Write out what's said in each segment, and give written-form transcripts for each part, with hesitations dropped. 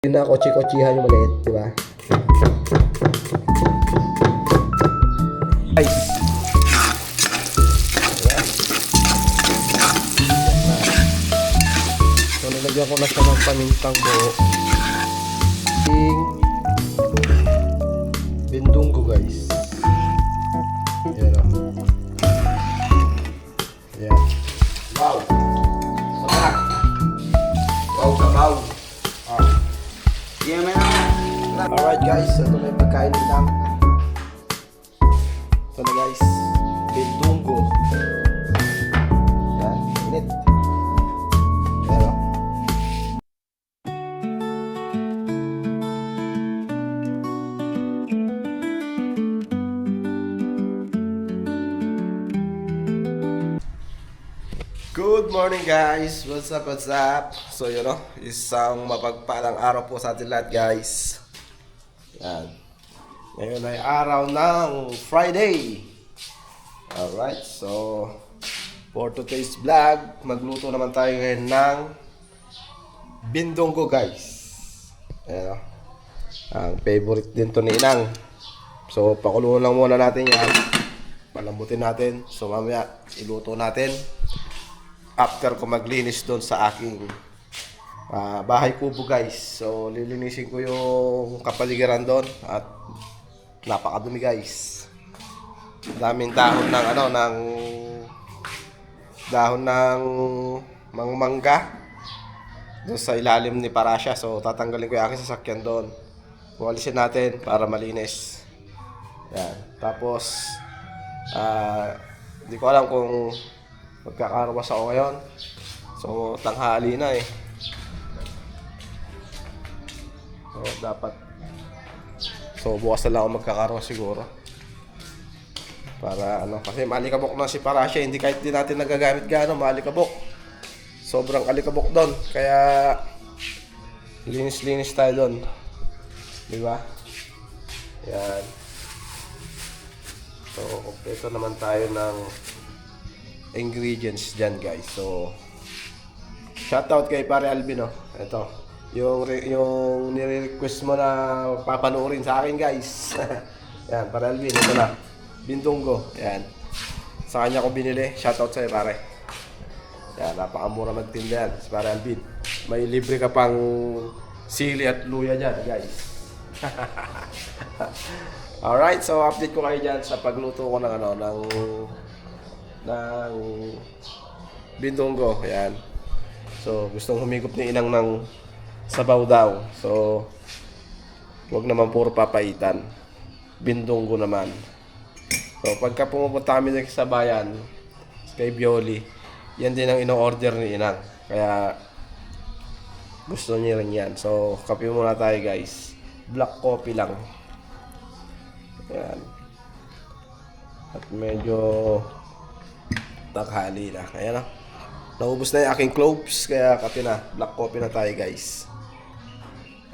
Yun na, kotse-kotsihan yung maliit, di ba? Guys. Ayan. So, nilagyan ko na siya ng pamintang buo. Bindunggo, guys. Ayan o. Ayan. Wow! Sarap! Wow, sabaw! Alright guys, ito na yung pagkain lang. Ito na guys, bindunggo. Yan, init. Ayan o. Good morning guys! What's up, what's up? So yun o, isang mapagpalang araw po sa atin lahat guys. Yan. Ngayon ay araw ng Friday. Alright, so for today's vlog, magluto naman tayo ngayon ng bindunggo guys. Ayan o. Ang favorite din to ni Inang. So pakuluan lang muna natin yan. Palambutin natin. So mamaya iluto natin after ko maglinis doon sa aking bahay kubo guys. So lilinisin ko yung kapaligiran doon at napakadumi guys. Daming dahon ng dahon ng mangmangga doon sa ilalim ni Parasya. So tatanggalin ko yung aking sasakyan doon. Walisin natin para malinis. Yan. Tapos hindi ko alam kung magkakarwas ako ngayon. So tanghali na eh. So dapat bukas na lang ako magkakarwas siguro. Para kasi maalikabok na si Parasya, hindi kahit di natin nagagamit gaano, maalikabok. Sobrang alikabok doon. Kaya linis-linis tayo doon. Di ba? Yan. So kompleto naman tayo ng ingredients dyan guys. So shoutout kay Pare Alvin oh. Ito yung nire-request mo na papanoorin sa akin guys. Yan, Pare Alvin, ito na bindunggo. Yan, sa kanya ko binili. Shoutout sa'yo pare. Yan, napakamura magtinda yan si Pare Alvin. May libre ka pang sili at luya dyan guys. Alright, so update ko kayo dyan sa pagluto ko ng ng bindunggo. Yan. So gustong humigop ni Inang ng sabaw daw. So wag naman puro papaitan. Bindunggo naman. So pagka pumupunta kami sa bayan kay Bioli, yan din ang ino-order ni Inang. Kaya gusto niya rin yan. So kape muna tayo guys. Black coffee lang. Yan. At medyo taghali na. Ayan na. Naubos na yung aking cloves. Kaya kape na. Black coffee na tayo guys.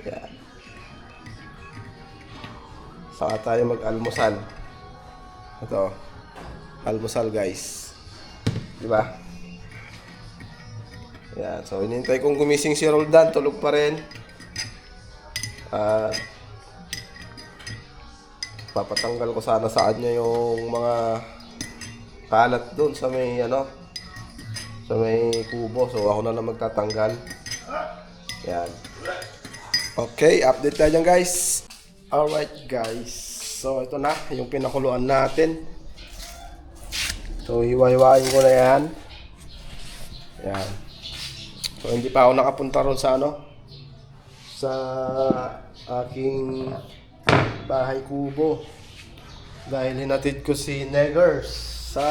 Ayan. Saka tayo mag-almusal. Ito. Almusal guys. Diba? Ayan. So inintay kong gumising si Roldan. Tulog pa rin. Papatanggal ko sana sa kanya yung mga kalat doon sa may sa may kubo. So ako na lang magtatanggal. Yan. Okay, update tayo dyan guys. Alright guys. So ito na yung pinakuluan natin. So hiwa-hiwain ko na yan. Yan. So hindi pa ako nakapunta ron sa sa aking bahay kubo. Dahil hinatid ko si Neggers sa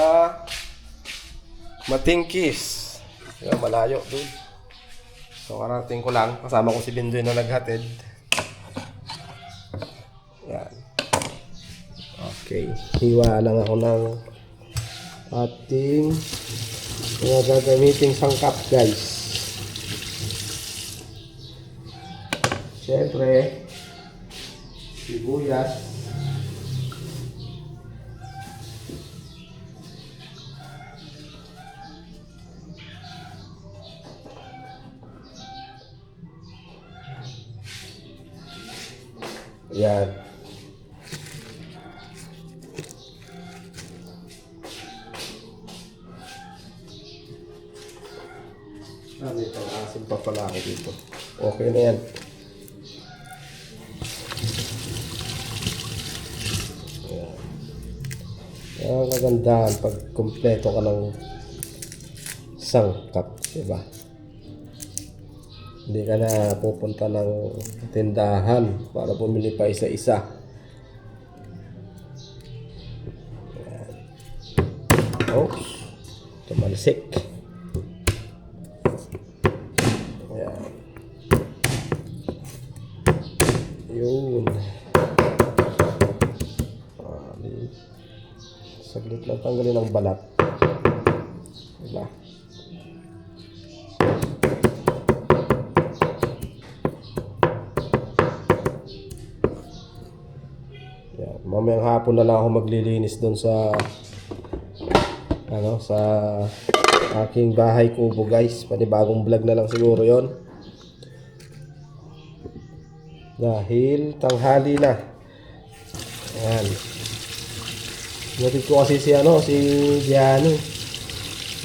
Matingkis. Yan, malayo doon. So karating ko lang. Kasama ko si Bindoy na naghatid. Yan. Okay. Hiwa lang ako ng ating mga gagamiting sangkap guys. Siyempre sibuyas, Yan. Dito, asin pa pala ako dito. Okay na yan. Yan. Ang kagandahan pag kumpleto ka ng sangkap, diba? Hindi ka na pupunta ng tindahan para bumili pa isa-isa. Yan. Oops. Tumalsik. Yan. Yun. Saglit lang tanggalin ang balat. Diba? Yan. Mamayang hapon na lang ako maglilinis doon sa sa aking bahay kubo, guys. Panibagong vlog na lang siguro yon. Dahil tanghali na. Ayan. Notid ko kasi si Gianni.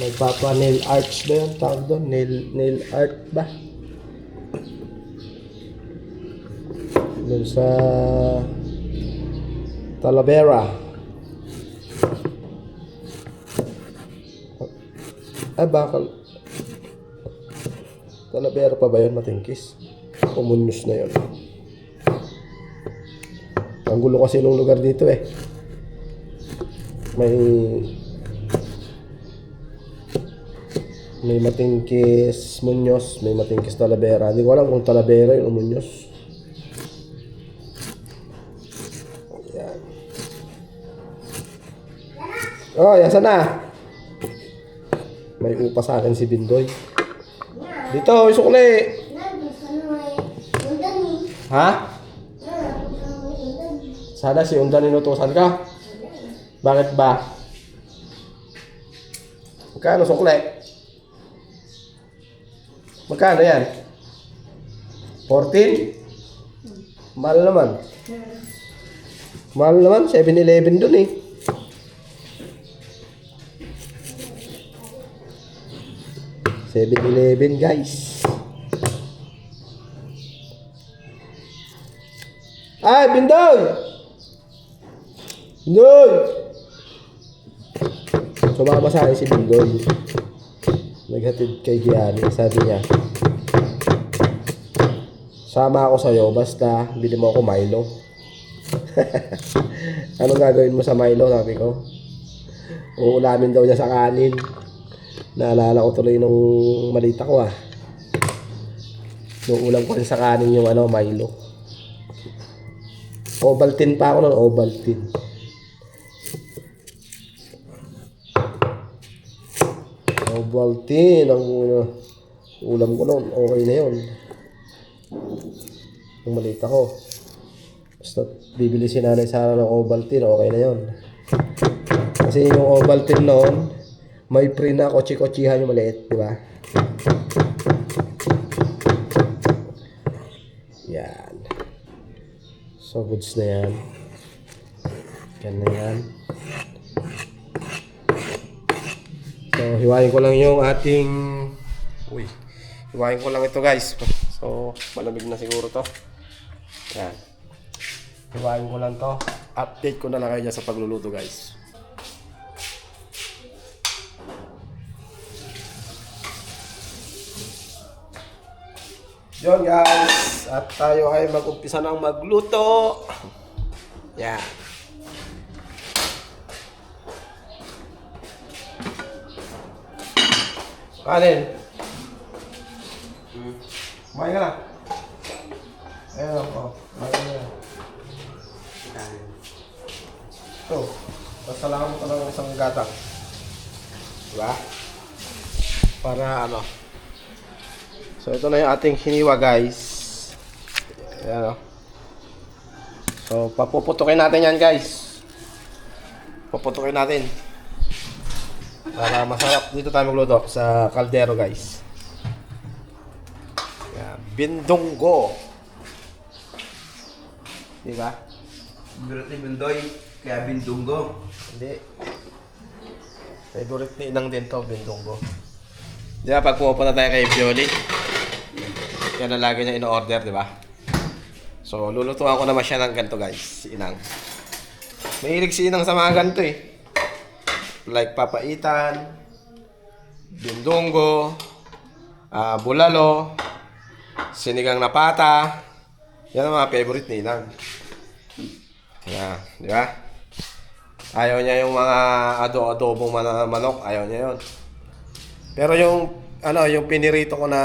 Nagpapa nail arts ba yun? Tawag doon? Nail art ba? Doon sa Talavera. Bakal. Talavera pa ba yun? Matingkis. Umunyos na yun. Ang gulo kasi nung lugar dito eh. May Matingkis Muñoz, may Matingkis Talavera. Hindi ko alam kung Talavera yun o Muñoz. Ayan. Oh, yasa na. May upa sa akin si Bindoy. Dito, isukli. Ha? Sana si Undan inutusan ka? Bakit ba? Magkano sukli? Magkano yan? 14? Mahal naman. Mahal naman, 7-Eleven dun eh. $7-Eleven, guys. Ay, Bindoy! Bindoy! Sumama sa akin si Bindoy. Naghatid kay Gianni. Sabi niya, sama ako sa'yo, basta bili mo ako Milo. Ano gagawin mo sa Milo? Sabi ko. Uulamin daw niya sa kanin. Naalala ko tuloy nung malita ko ah. Nung ulam ko rin sa kanin yung Milo. Ovaltine pa ako nun, Ovaltine. Ovaltine ang ulam ko nun. Okay na yun. Nung malita ko. Basta bibili si Nanay Sara ng Ovaltine, okay na yun. Kasi yung Ovaltine noon, may free na kotse-kotsihan yung maliit, di ba? Yan. So, goods na yan. Yan na yan. So, hiwain ko lang yung ating... hiwain ko lang ito, guys. So, malamig na siguro to. Yan. Hiwain ko lang to. Update ko na lang kayo dyan sa pagluluto, guys. Yun, guys. At tayo ay mag-umpisa ng magluto. Yan. Kanin. Kumain ka na. Ayan ako. Kumain ka na. Ito. Pasalangan mo ka ng isang gatang. Diba? Para ano. So, ito na yung ating hiniwa, guys. Ayan o. So, papuputukin natin yan, guys. Paputukin natin. Para masarap. Dito tayo magluto sa kaldero, guys. Ayan. Bindonggo. Di ba? Favorite ni Bindoy, kaya Bindunggo. Hindi. Favorite ni Inang din to, Bindunggo. Di ba, pag pumupunta tayo kay Pioli, yan ang lagi niya in-order, di ba? So, lulutuan ko naman siya ng ganito, guys, si Inang. Mahilig si Inang sa mga ganito eh. Like papaitan, bindunggo, bulalo, sinigang na pata. Yan ang mga favorite ni Inang. Yan, di ba? Ayaw niya yung mga adobong manok, ayaw niya yun. Pero yung pinirito ko na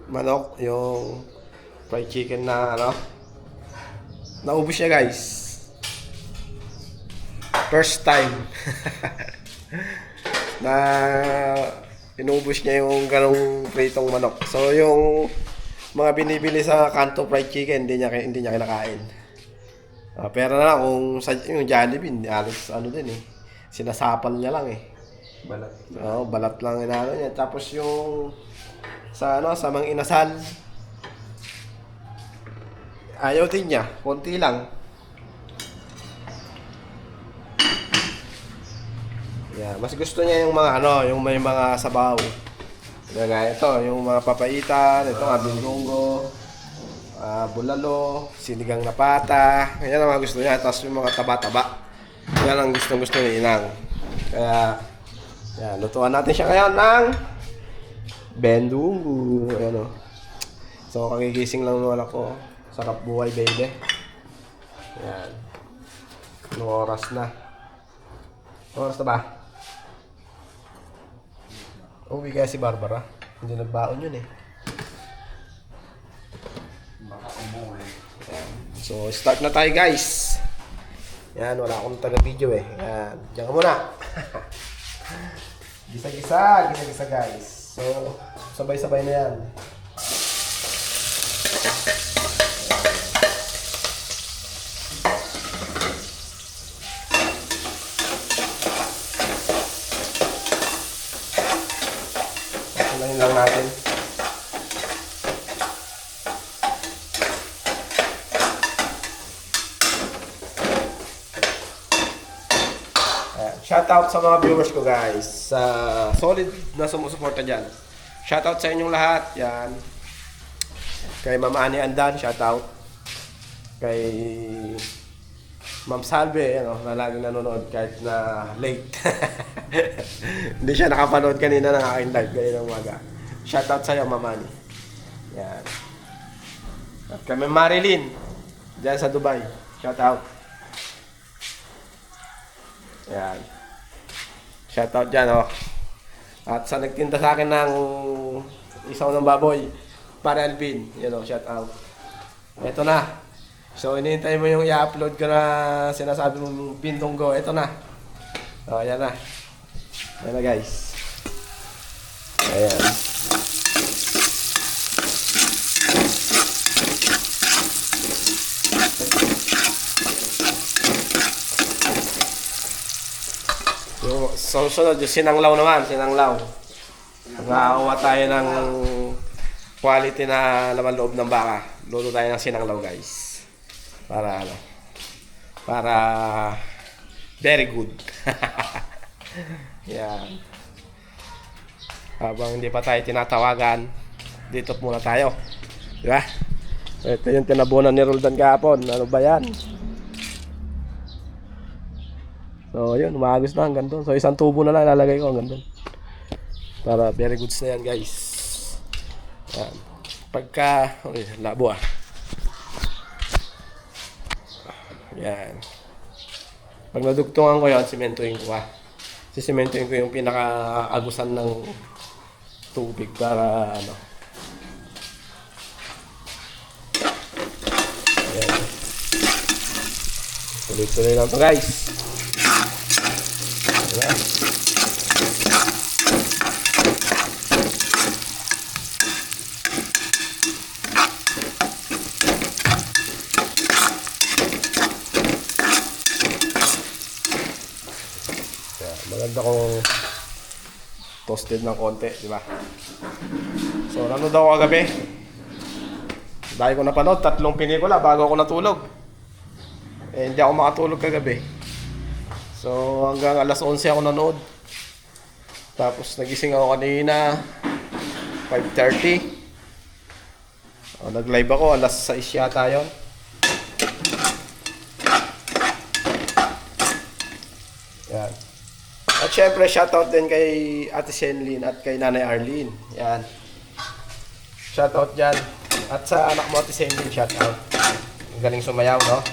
manok, yung fried chicken na naubos siya, guys. First time na inubos niya yung ganong pritong manok. So yung mga binibili sa Kanto Fried Chicken, hindi niya kinakain. Pero na lang kung yung Jollibee, alos din eh. Sinasapal niya lang eh. Balat. Balat lang inaano niya. Tapos yung sa Mang Inasal, ayaw din niya, konti lang. Yeah, mas gusto niya yung mga yung may mga sabaw. Kaya ito, yung mga papaitan, ito nga bindunggo, bulalo, sinigang na pata. Yan ang mga gusto niya. Tapos yung mga taba-taba. Yan ang gusto ni Inang. Kaya, yan, lutuan natin siya ngayon ng bendunggo. Ayan o. So, kagigising lang naman ako. Sarap buhay, baby. Yan. Anong oras na? Oras na ba? Uwi kaya si Barbara. Hindi nagbaon yun eh. So, start na tayo, guys. Yan, wala akong taga-video eh. Yan, diyan ka muna. Gisa-gisa, guys. So, sabay-sabay na yan. Patunayin lang natin. Shoutout sa mga viewers ko, guys. Solid na sumusuporta dyan. Shoutout sa inyong lahat. Yan. Kay Ma'am Ani Andan, shoutout. Kay Ma'am Salve, na laging nanonood kahit na late. Hindi siya nakapanood kanina ng aking live kanina umaga. Shoutout sa'yo, Ma'am Ani. Yan. At kay Ma'am Marilyn, dyan sa Dubai. Shoutout. Yan. Shoutout dyan, At sa nagtinda sa akin ng isaw ng baboy, para Alvin, shoutout. Ito na. So, inihintay mo yung i-upload ko na sinasabi mong bindunggo. Ito na. Ayan na. Ayan na, guys. Ayan. So, sunod, yung sinanglaw naman, sinanglaw. Nakakuha tayo ng quality na laman loob ng baka. Luto tayo ng sinanglaw, guys. Para very good. Yan. Habang hindi pa tayo tinatawagan, dito muna tayo. Diba? Ito yung tinabunan ni Roldan kahapon. Ano ba yan? So, yun, umagos na hanggang doon. So, isang tubo na lang ilalagay ko hanggang doon. Para very good na yan, guys. Yan. Pagka, labo Yan. Pag nadugtungan ko yan, simentoin ko Sisimentoin ko yung pinaka-agusan ng tubig para Yan. Tuloy-tuloy lang to, guys. Diba? Maganda kong toasted ng konti, di ba? So, nanood ako kagabi. Dahil ko napanood, 3 pelikula bago ako natulog. Eh, hindi ako makatulog kagabi. So, hanggang alas 11 ako nanood. Tapos, nagising ako kanina, 5:30. Nag-live ako, alas 6 yata yun. Yan. At syempre, shoutout din kay Ate Senlin at kay Nanay Arlene. Yan. Shoutout dyan. At sa anak mo, Ate Senlin, shoutout. Ang galing sumayaw, no?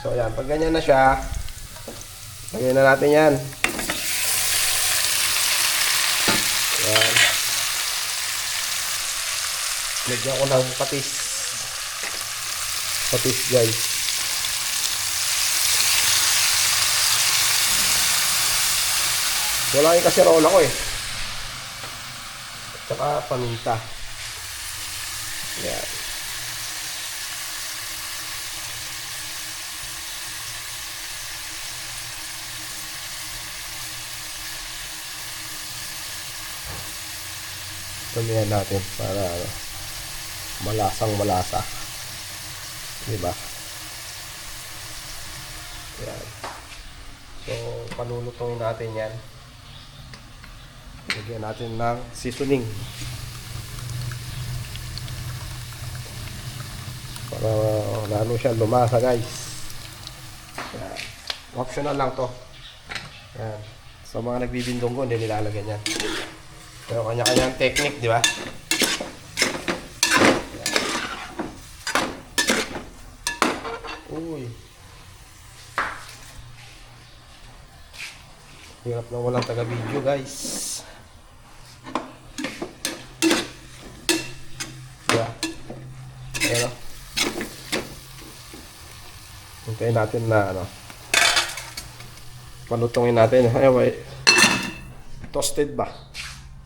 So, yan. Pag ganyan na siya, lagyan na natin yan. Yan. Lagyan ko ng patis. Patis, guys. Wala yung kaserola ko eh. At saka paminta. Yan. Tumihan natin para malasang malasa. Diba? Yan. So, panulutongin natin yan. Lagyan natin ng seasoning. Para lalo siya lumasa, guys. Yan. Optional lang to. Yan. Sa mga nagbibindong ko, hindi nilalagyan yan. Pero kanya-kanyang technique, di ba? Uy. Hirap na walang taga-video, guys. Yeah. Pero, hintayin natin na, palutungin natin. Ay, toasted ba?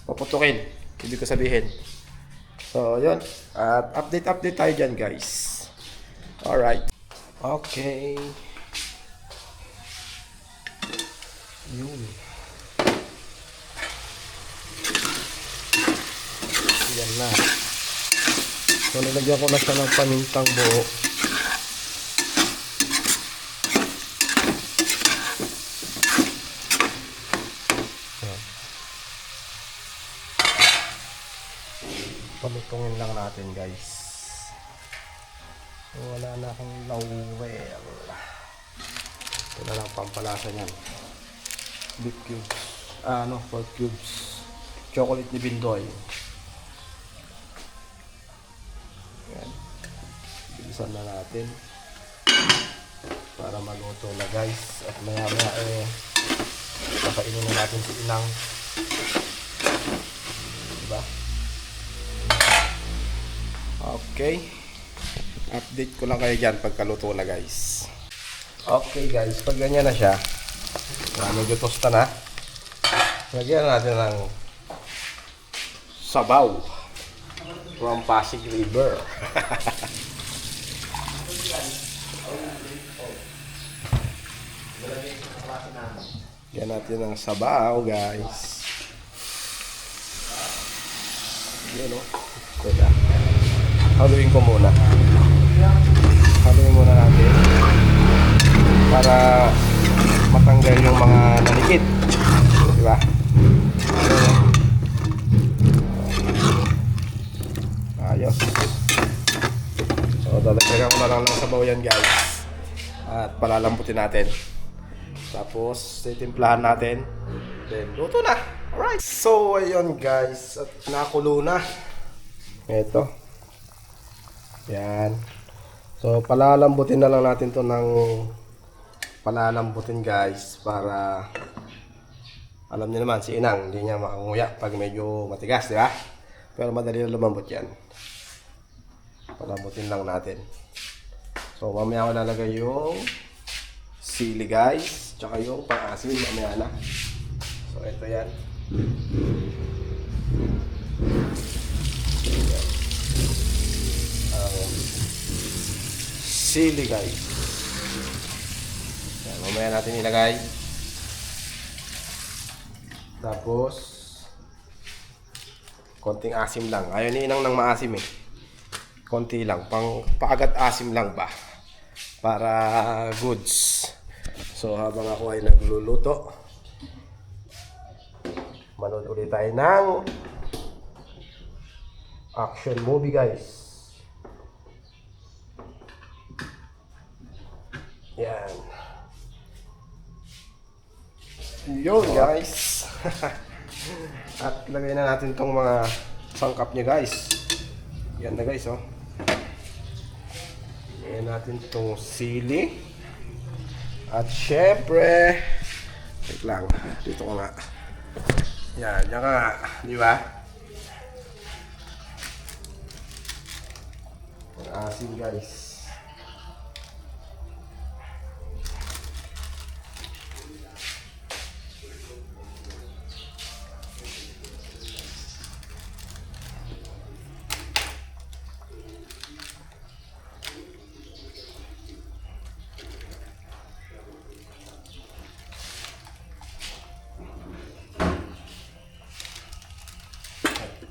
Paputukin. Ibig ko sabihin. So, yun. At update tayo dyan, guys. Alright. Okay. Yun. Yan na. So, nilagyan ko na siya ng pamintang buo. Palutungin lang natin, guys. So, wala na akong laurel. Ito na lang pampalasa niyan. Beef cubes. 4 cubes. Chocolate ni Bindoy. Yan. Bilisan na natin. Para maluto na, guys. At maya kakainin na natin si Inang. Diba? Okay. Update ko lang kayo dyan pagkaluto na, guys. Okay, guys. Pag ganyan na siya, medyo tosta na. Lagyan natin ng sabaw from Pasig River. Lagyan natin ng sabaw, guys. Yan, o. Teka. Haluin ko muna. Haluin muna natin para matanggal yung mga nalikit. Diba? Ayos. So, dadagdagan ko na lang ng sabaw yan, guys. At palalambutin natin. Tapos, titimplahan natin. Then, luto na. Alright. So, ayun, guys. At nakulo na. Ito. Yan. So, palalambutin na lang natin to ng palalambutin, guys, para alam niyo naman, si Inang hindi niya makanguya pag medyo matigas, di ba? Pero madali na lumambot yan. Palambutin lang natin. So, mamaya ako lalagay yung sili, guys, tsaka yung pang-asin, mamaya na. So, ito yan. Sili, guys. Yan, mamaya natin ilagay. Tapos konting asim lang. Ayaw ni Inang ng maasim eh. Konti lang, pang paagat asim lang ba? Para goods. So habang ako ay nagluluto, manood ulit tayo ng action movie guys. Yan. Yun guys. At lagay na natin tong mga sangkap niya guys. Yan na guys oh. Lagyan natin tong sili. At syempre, wait lang, dito ko nga. Yan, yan ka nga, di ba? Ang asin guys.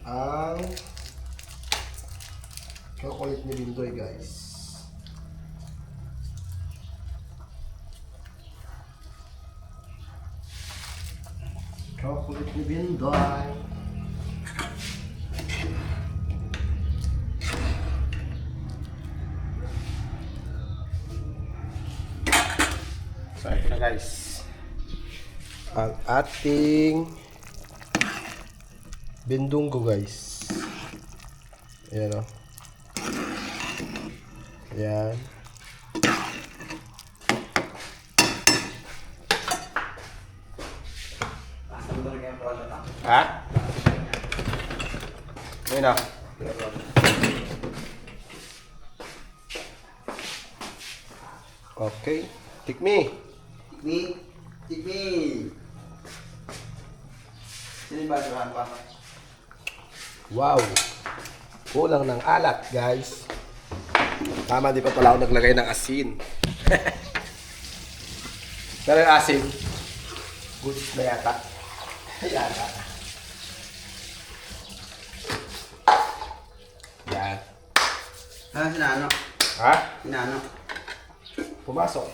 Ang chocolate ni Bindoy guys. Chocolate ni Bindoy. So ito na guys, ang ating bindunggo guys. Ayan o. Ayan. Ha? Ayan o. Okay. Tikmi. Tikmi! Sino yung basurahan pa? Wow. Kulang ng alat guys. Tama, di pa pala ako naglagay ng asin. Pero yung asin, good na yata. Yata. Yan. Ah, sinano? Ha? Sinano? Pumasok.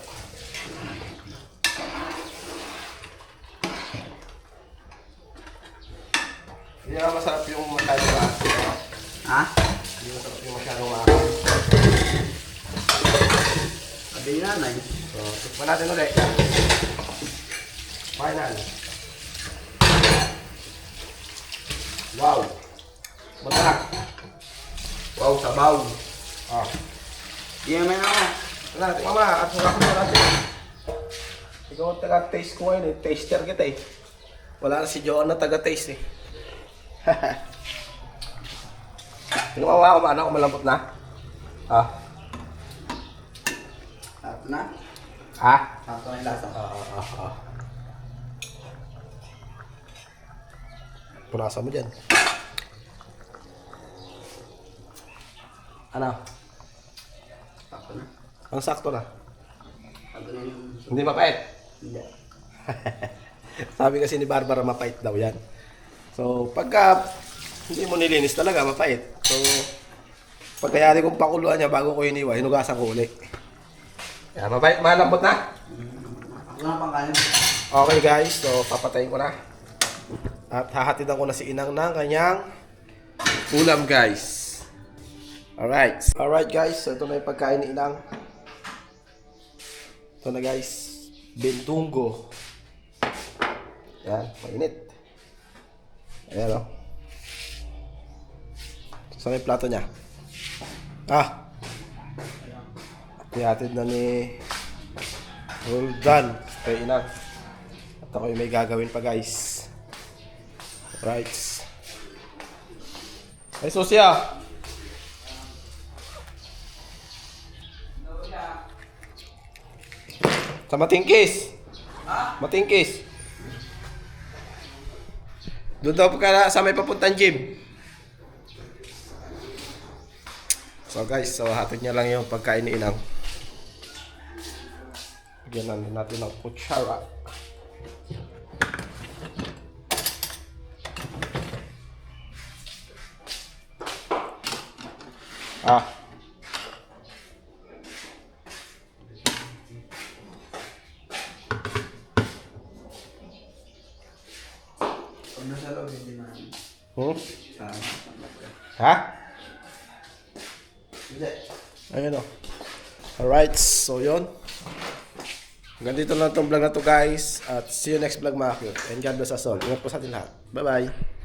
Hindi naman masarap yung masyadong asin. Ha? Hindi masarap yung masyadong asin. Sabi ni nanay. So, tukman natin ulit. Final. Wow. Masarap. Wow, sabaw. Ah. Di naman ako. Wala natin, mama. At sarap mo natin. Ikaw ang taga-taste ko ngayon eh. Taster kita eh. Wala na si Joan na taga-taste eh. Tingnan mo ako, ano, kung malambot na? Ah. Sakto na? Ha? Sakto na yung lasa. Punasan mo dyan. Ano? Sakto na? Ang sakto na. Sakto na yung... Hindi mapait. Hindi. Sabi kasi ni Barbara, mapait daw yan. So, pagka hindi mo nilinis talaga, mapait. So, pagkayari kong pakuluan niya bago ko iniwa, hinugasan ko uli. Yan, mapait, malambot na. Ako na pang kanin. Okay guys, so papatayin ko na. At hahatidan ko na si Inang ng kanyang ulam guys. Alright. Alright guys, so ito na yung pagkain ni Inang. Ito na guys, bendunggo. Yan, mainit. Ayan o. Saan yung plato niya? Ah! Ihatid na ni Roldan kay Inang. At ako yung may gagawin pa guys. Right. Ay, Susya! Sa Matingkis! Matingkis! Doon daw ka sa may papuntang gym. So guys, so hatid niya lang yung pagkain ni Inang. Bigyan natin ng kutsara. Ah. Pag nasa loob, hindi na. Hmm? Tama. Ha? Hindi. Ayun o. Alright, so yun. Hanggang dito lang itong vlog na to guys. At see you next vlog mga cute. And God bless us all. Ingat po sa atin lahat. Bye bye.